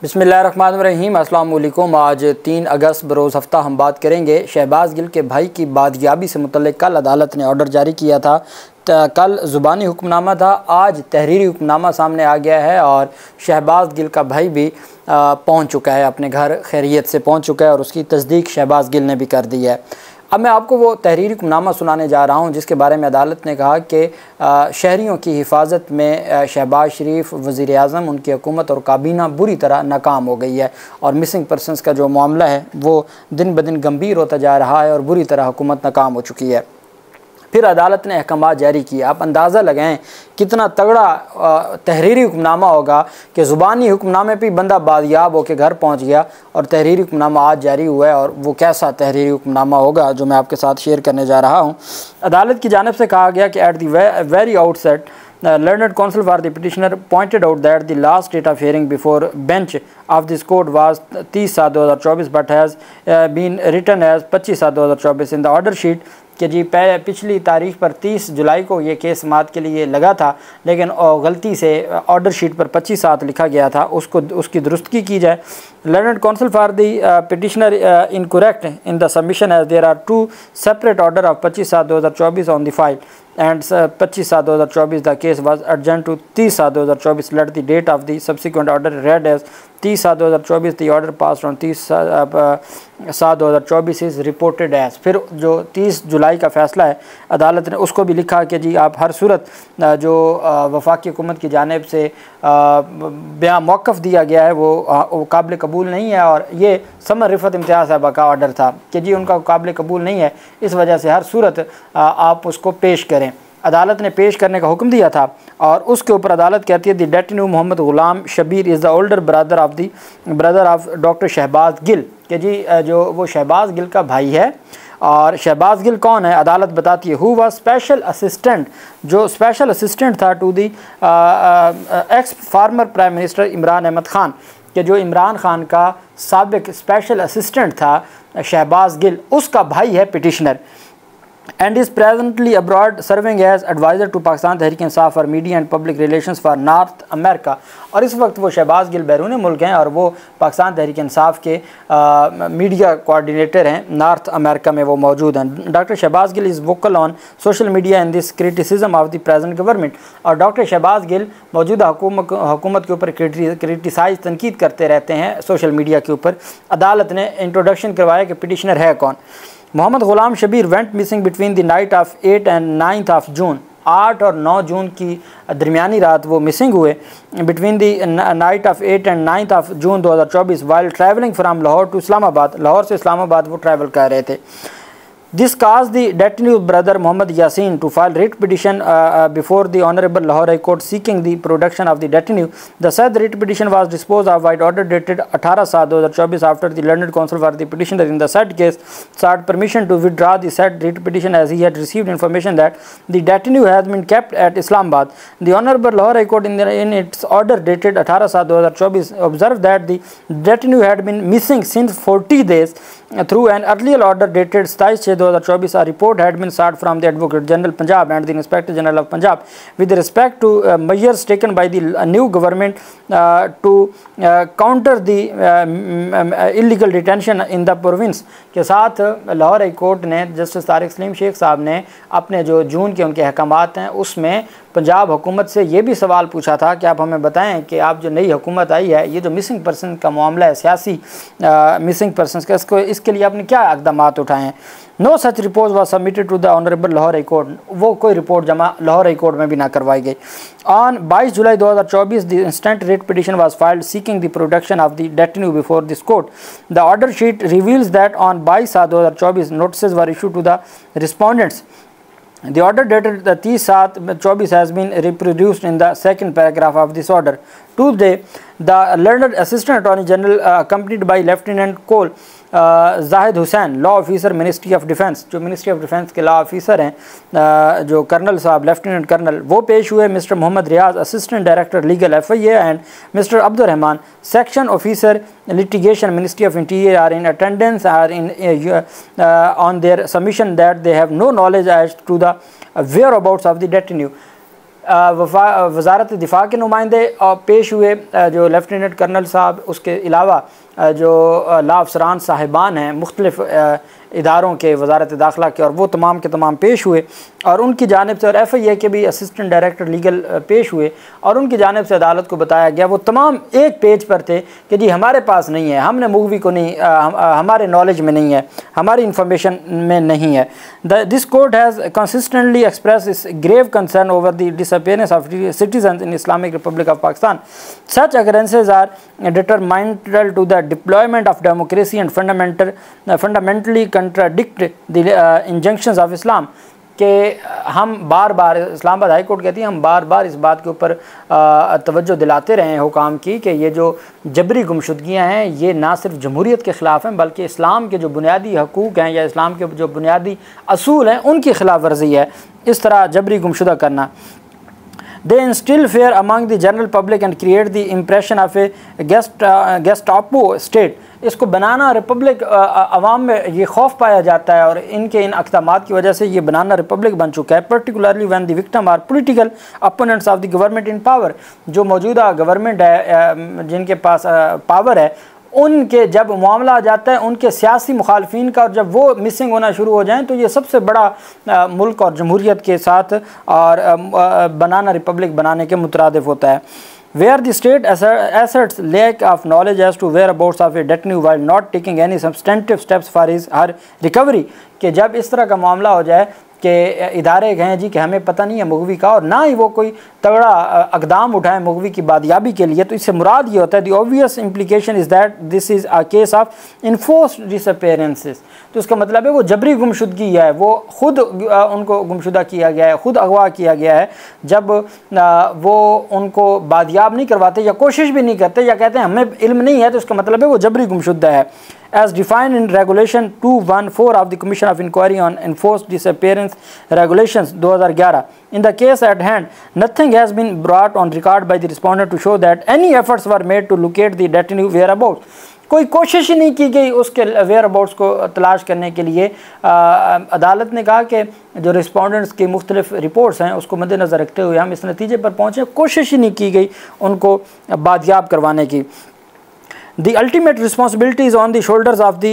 बिस्मिल्लाहिर्रहमानिर्रहीम। अस्सलाम वालेकुम। आज 3 अगस्त बरोज़ हफ्ता हम बात करेंगे शहबाज गिल के भाई की बादयाबी से मुतल्लिक़ कल अदालत ने ऑर्डर जारी किया था। कल ज़ुबानी हुक्मनामा था, आज तहरीरी हुक्मनामा सामने आ गया है और शहबाज गिल का भाई भी पहुंच चुका है, अपने घर खैरियत से पहुंच चुका है और उसकी तस्दीक शहबाज गिल ने भी कर दी है। अब मैं आपको वो तहरीरी हुक्मनामा सुनाने जा रहा हूँ जिसके बारे में अदालत ने कहा कि शहरियों की हिफाजत में शहबाज शरीफ, वज़ीर आज़म, उनकी हुकूमत और काबीना बुरी तरह नाकाम हो गई है और मिसिंग पर्सनस का जो मामला है वो दिन ब दिन गंभीर होता जा रहा है और बुरी तरह हुकूमत नाकाम हो चुकी है। फिर अदालत ने अहकाम जारी किया। आप अंदाज़ा लगाएं कितना तगड़ा तहरीरी हुक्मनामा होगा कि ज़ुबानी हुक्मनामे पर बंदा बादियाब होकर घर पहुंच गया और तहरीरी हुक्मनामा आज जारी हुआ है। और वो कैसा तहरीरी हुक्मनामा होगा जो मैं आपके साथ शेयर करने जा रहा हूं। अदालत की जानिब से कहा गया कि at the very outset learned counsel for the petitioner pointed out that the last date of hearing before bench of this court was 30/7/2024 but has been written as 25/7/2024 in the order sheet कि जी पिछली तारीख पर 30 जुलाई को ये case समाअत के लिए लगा था, लेकिन गलती से ऑर्डर शीट पर 25/7 लिखा गया था, उसकी दुरुस्तगी की जाए। Learned counsel for the petitioner incorrect in the submission as there are 2 separate order of 25/7/2024 on the file and 25/7/2024 the case was adjourned to 30/7/2024. Let the date of the subsequent order read as 30/7/2024. The order passed on 30/7/2024 is reported as। फिर जो 30 जुलाई का फ़ैसला है अदालत ने उसको भी लिखा कि जी आप हर सूरत जो वफाकी हुकूमत की जानिब से बयान मौक़िफ़ दिया गया है वो काबिल कबूल नहीं है और ये समर रिफ़त इम्तियाज़ साहबा का ऑर्डर था कि जी उनका काबिल कबूल नहीं है, इस वजह से हर सूरत आप उसको पेश करें। अदालत ने पेश करने का हुक्म दिया था और उसके ऊपर अदालत कहती है the detenu Mohammad Ghulam Shabir is the older brother of doctor Shahbaz Gill कि जी जो वो शहबाज गिल का भाई है। और शहबाज गिल कौन है अदालत बताती है हु वाज स्पेशल असिस्टेंट, जो स्पेशल असिस्टेंट था to the ex former prime minister Imran Ahmed Khan कि जो इमरान ख़ान का साबिक स्पेशल असिस्टेंट था शहबाज गिल, उसका भाई है petitioner and is presently abroad serving as advisor to Pakistan Tehreek-e-Insaf for media and public relations for North America। और इस वक्त वो शहबाज गिल बैरून मुल्क हैं और वो पाकिस्तान तहरीक-ए-इंसाफ के मीडिया कोऑर्डिनेटर हैं, नॉर्थ अमेरिका में वो मौजूद हैं। Doctor Shahbaz Gill is vocal on social media in this criticism of the present government. और डॉक्टर शहबाज गिल मौजूदा हुकूमत के ऊपर क्रिटिसाइज तनकीद करते रहते हैं सोशल मीडिया के ऊपर। अदालत ने इंट्रोडक्शन करवाया कि पिटिशनर है कौन। Mohammad Ghulam Shabir went missing between the night of 8 and 9 of June. 8 और 9 जून की दरमियानी रात वो मिसिंग हुए। Between the night of 8 and 9 of June 2024 while travelling from Lahore to Islamabad. Lahore से इस्लामाबाद वो ट्रैवल कर रहे थे। This caused the detinued brother Mohammad Yasin to file writ petition before the Honorable Lahore High Court seeking the production of the detinue. The said writ petition was disposed of by order dated 18/7/2024 after the learned counsel for the petitioner in the said case sought permission to withdraw the said writ petition as he had received information that the detinue has been kept at Islamabad. The Honorable Lahore High Court in its order dated 18/7/2024 observed that the detinue had been missing since 40 days. Through an earlier order dated 27/6/2024, a report had been sought from the Advocate General Punjab and the Inspector General of Punjab with respect to measures taken by the new government to counter the illegal detention in the province। के साथ Lahore high court ने justice Tariq Salim Sheikh साहब ने अपने जो जून के उनके अहकामात हैं उसमें पंजाब हुकूमत से ये भी सवाल पूछा था कि आप हमें बताएं कि आप जो नई हुकूमत आई है ये जो मिसिंग पर्सन का मामला है, सियासी मिसिंग पर्सन का, इसके लिए आपने क्या इक़दाम उठाए हैं। No such report was submitted to the honourable Lahore high court. वो कोई रिपोर्ट जमा लाहौर हाई कोर्ट में भी ना करवाई गई। On 22 July 2024 the instant writ petition was filed seeking the production of the detenu before this court. The order sheet reveals that on 22/7/2024 notices were issued to the respondents. The order dated 30/7/2024 has been reproduced in the second paragraph of this order. Tuesday, the learned Assistant Attorney General accompanied by Lieutenant Cole Zahid Hussain, law officer ministry of defence, जो ministry of defence के law officer हैं जो colonel साहब, lieutenant colonel, वो पेश हुए। Mister Mohammad Riaz, assistant director legal FIA, and mister Abdul Rehman, section officer litigation, ministry of interior, are in attendance are in on their submission that they have no knowledge as to the whereabouts of the detinue। वज़ारत दिफ़ा के नुमाइंदे पेश हुए, जो lieutenant colonel साहब, उसके अलावा जो ला अफसरान साहिबान हैं मुख्तलिफ़ इदारों के, वज़ारत दाखिला के, और वो तमाम के तमाम पेश हुए और उनकी जानिब से, और FIA के भी असिस्टेंट डायरेक्टर लीगल पेश हुए और उनकी जानिब से अदालत को बताया गया, वो तमाम एक पेज पर थे कि जी हमारे पास नहीं है, हमने मूवी को नहीं, हमारे नॉलेज में नहीं है, हमारी इंफॉर्मेशन में नहीं है। This court has consistently express its grave concern over the disappearance of citizen in Islamic republic of Pakistan. Such occurrences are detrimental to the deployment of democracy and fundamentally contradict the injunctions of Islam। कि हम बार बार, Islamabad high court कहती है, हम बार बार इस बात के ऊपर तवज्जो दिलाते रहे हैं हुकाम की कि ये जो जबरी गुमशुदगियाँ हैं ये ना सिर्फ जमहूरियत के ख़िलाफ़ हैं बल्कि इस्लाम के जो बुनियादी हकूक़ हैं या इस्लाम के जो बुनियादी असूल हैं उनकी खिलाफ वर्जी है इस तरह जबरी गुमशुदा करना। They instill fear among the general public and create the impression of a Gestapo state। इसको बनाना रिपब्लिक, अवाम में ये खौफ पाया जाता है और इनके इन अक़दामात की वजह से ये बनाना रिपब्लिक बन चुका है। Particularly when the victim are political opponents of the government in power. जो मौजूदा गवर्नमेंट है, जिनके पास पावर है, उनके जब मामला आ जाता है उनके सियासी मुखालफिन का, और जब वो मिसिंग होना शुरू हो जाएं तो ये सबसे बड़ा मुल्क और जमहूरियत के साथ और बनाना रिपब्लिक बनाने के मुतरादिफ होता है। Where the state asserts lack of knowledge as to whereabouts of a detainee while not taking any substantive steps for her recovery। कि जब इस तरह का मामला हो जाए कि इदारे गए जी कि हमें पता नहीं है मुगवी का, और ना ही वो कोई तगड़ा अकदाम उठाएं मुगवी की बादियाबी के लिए, तो इससे मुराद ये होता है, the obvious implication is that this is a case of enforced disappearances. तो इसका मतलब है वो जबरी गुमशुदगी है, वो ख़ुद उनको गुमशुदा किया गया है, ख़ुद अगवा किया गया है। जब वो उनको बादियाब नहीं करवाते या कोशिश भी नहीं करते या कहते हैं हमें इल्म नहीं है, तो इसका मतलब है वो जबरी गुमशुदा है। As defined in Regulation 214 of the Commission of Inquiry on Enforced Disappearance Regulations 2011, in the case at hand, nothing has been brought on record by the respondent to show that any efforts were made to locate the detainee whereabouts। कोई कोशिश ही नहीं की गई उसके where abouts को तलाश करने के लिए। अदालत ने कहा कि जो रिस्पोंडेंट्स की मुख्तलिफ रिपोर्ट्स हैं उसको मद्देनज़र रखते हुए हम इस नतीजे पर पहुँचे, कोशिश ही नहीं की गई उनको बादियाब करवाने की। The ultimate responsibility is on the shoulders of the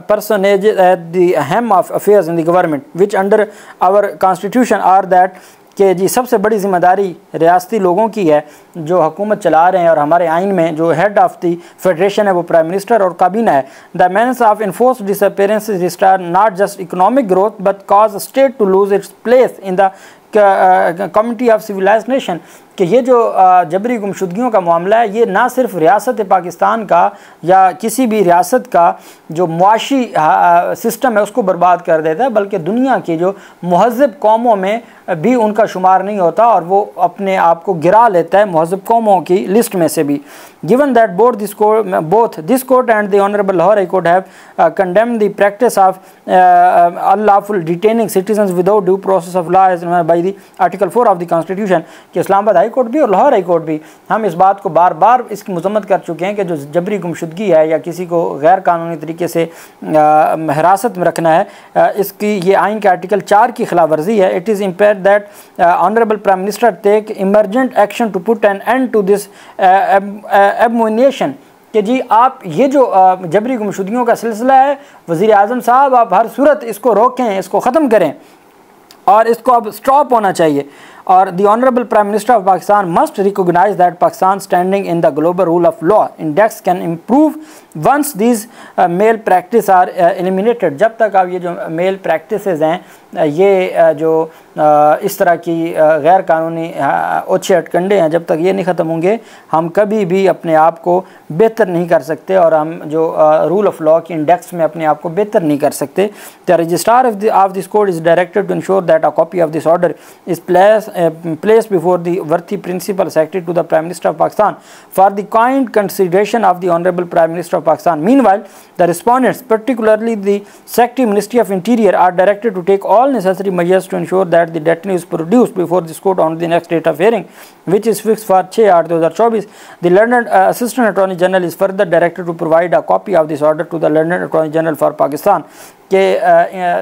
personage at the helm of affairs in the government, which under our constitution are that कि जी सबसे बड़ी ज़िम्मेदारी रियासती लोगों की है जो हुकूमत चला रहे हैं, और हमारे आइन में जो हेड ऑफ़ द फेडरेशन है वो प्राइम मिनिस्टर और काबीना है। The menace of enforced disappearances retard not just economic growth but cause state to lose its place in the community of civilised nation. कि ये जो जबरी गुमशुदगियों का मामला है ये ना सिर्फ रियासत पाकिस्तान का या किसी भी रियासत का जो मुआशी सिस्टम है उसको बर्बाद कर देता है, बल्कि दुनिया की जो महज़ब कौमों में भी उनका शुमार नहीं होता और वो अपने आप को गिरा लेता है महज़ब कौमों की लिस्ट में से भी। Given that both this court and the honourable Lahore high court have condemned the practice of unlawful detaining citizens without due process of law as by the article 4 of the constitution. कि Islamabad high court भी और Lahore high court भी हम इस बात को बार बार इसकी मजम्मत कर चुके हैं कि जो जबरी गुमशुदगी है या किसी को गैर कानूनी तरीके से हिरासत में रखना है, इसकी ये आइन के आर्टिकल 4 की खिलाफ वर्जी है। It is imperative that honourable prime minister take emergent action to put an end to this abomination. कि जी आप ये जो जबरी गुमशुदगियों का सिलसिला है, वज़ीर आज़म साहब आप हर सूरत इसको रोकें, इसको ख़त्म करें और इसको अब स्टॉप होना चाहिए। और the honourable prime minister of Pakistan must recognise that Pakistan standing in the global rule of law index can improve once these mal practice are eliminated. जब तक आप ये जो मेल प्रैक्टिसेस हैं, ये जो इस तरह की गैर कानूनी ओछे अटकंडे हैं, जब तक ये नहीं ख़त्म होंगे हम कभी भी अपने आप को बेहतर नहीं कर सकते और हम जो रूल ऑफ लॉ की इंडेक्स में अपने आप को बेहतर नहीं कर सकते। The registrar of this court is directed to ensure that a copy of this order is placed before the worthy principal secretary to the Prime Minister of Pakistan for the kind consideration of the Honorable Prime Minister of Pakistan. Meanwhile, the respondents, particularly the Secretary Ministry of Interior, are directed to take all necessary measures to ensure that the detainee is produced before this court on the next date of hearing, which is fixed for 6/8/2024. The London Assistant Attorney General is further directed to provide a copy of this order to the London Attorney General for Pakistan. कि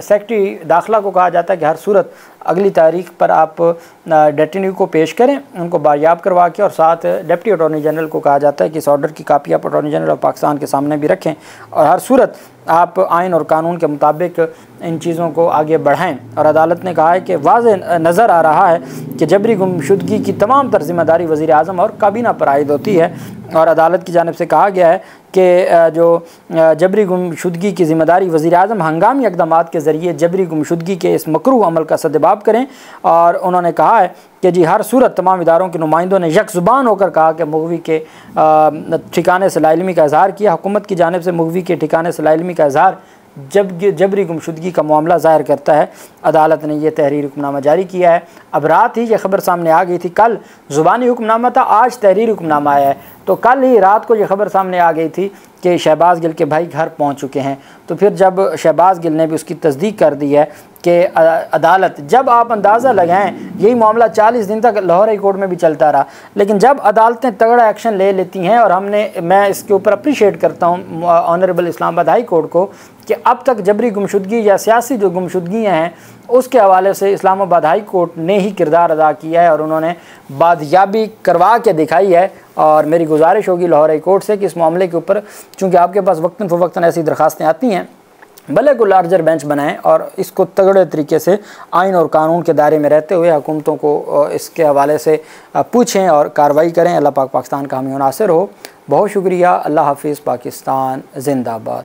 secretary दाखिला को कहा जाता है कि हर सूरत अगली तारीख पर आप डेटिन्यू को पेश करें, उनको बायाब करवा के, और साथ डिप्टी अटॉर्नी जनरल को कहा जाता है कि इस ऑर्डर की कापी आप अटॉर्नी जनरल ऑफ पाकिस्तान के सामने भी रखें और हर सूरत आप आइन और कानून के मुताबिक इन चीज़ों को आगे बढ़ाएं। और अदालत ने कहा है कि वाज़ेह नज़र आ रहा है कि जबरी गुमशुदगी की तमाम तर ज़िम्मेदारी वज़ीर आज़म और काबीना पर आयद होती है, और अदालत की जानिब से कहा गया है कि जो जबरी गुमशुदगी की ज़िम्मेदारी वज़ीर आज़म हंगामी इक़दामात के ज़रिए जबरी गुमशुदगी के इस मकरूह अमल का सद्देबाब करें। और उन्होंने कहा है कि जी हर सूरत तमाम इदारों के नुमाइंदों ने यकज़ुबान होकर कहा कि मुग़वी के ठिकाने से लाइल्मी का इज़हार किया। हुकूमत की जानिब से मुग़वी के ठिकाने से लाइल्मी का इज़हार जबरी गुमशुदगी का मामला ज़ाहिर करता है। अदालत ने यह तहरीरी हुक्मनामा जारी किया है। अब रात ही यह खबर सामने आ गई थी, कल ज़ुबानी हुक्मनामा था, आज तहरीरी हुक्मनामा आया है, तो कल ही रात को यह खबर सामने आ गई थी कि शहबाज गिल के भाई घर पहुंच चुके हैं। तो फिर जब शहबाज गिल ने भी उसकी तस्दीक कर दी है कि अदालत, जब आप अंदाज़ा लगाएं यही मामला 40 दिन तक लाहौर हाई कोर्ट में भी चलता रहा, लेकिन जब अदालतें तगड़ा एक्शन ले लेती हैं, और मैं इसके ऊपर अप्रिशिएट करता हूँ ऑनरेबल इस्लामाबाद हाई कोर्ट को कि अब तक जबरी गुमशुदगी या सियासी जो गुमशुदगियाँ हैं उसके हवाले से इस्लामाबाद हाई कोर्ट ने ही किरदार अदा किया है और उन्होंने बादयाबी करवा के दिखाई है। और मेरी गुजारिश होगी लाहौर हाई कोर्ट से कि इस मामले के ऊपर, चूँकि आपके पास वक्तन फ़वक्तन ऐसी दरखास्तें आती हैं, भले को लार्जर बेंच बनाएं और इसको तगड़े तरीके से आइन और कानून के दायरे में रहते हुए हुकूमतों को इसके हवाले से पूछें और कार्रवाई करें। अल्लाह पाक पाकिस्तान का हामी नासिर हो। बहुत शुक्रिया। अल्लाह हाफिज़। पाकिस्तान जिंदाबाद।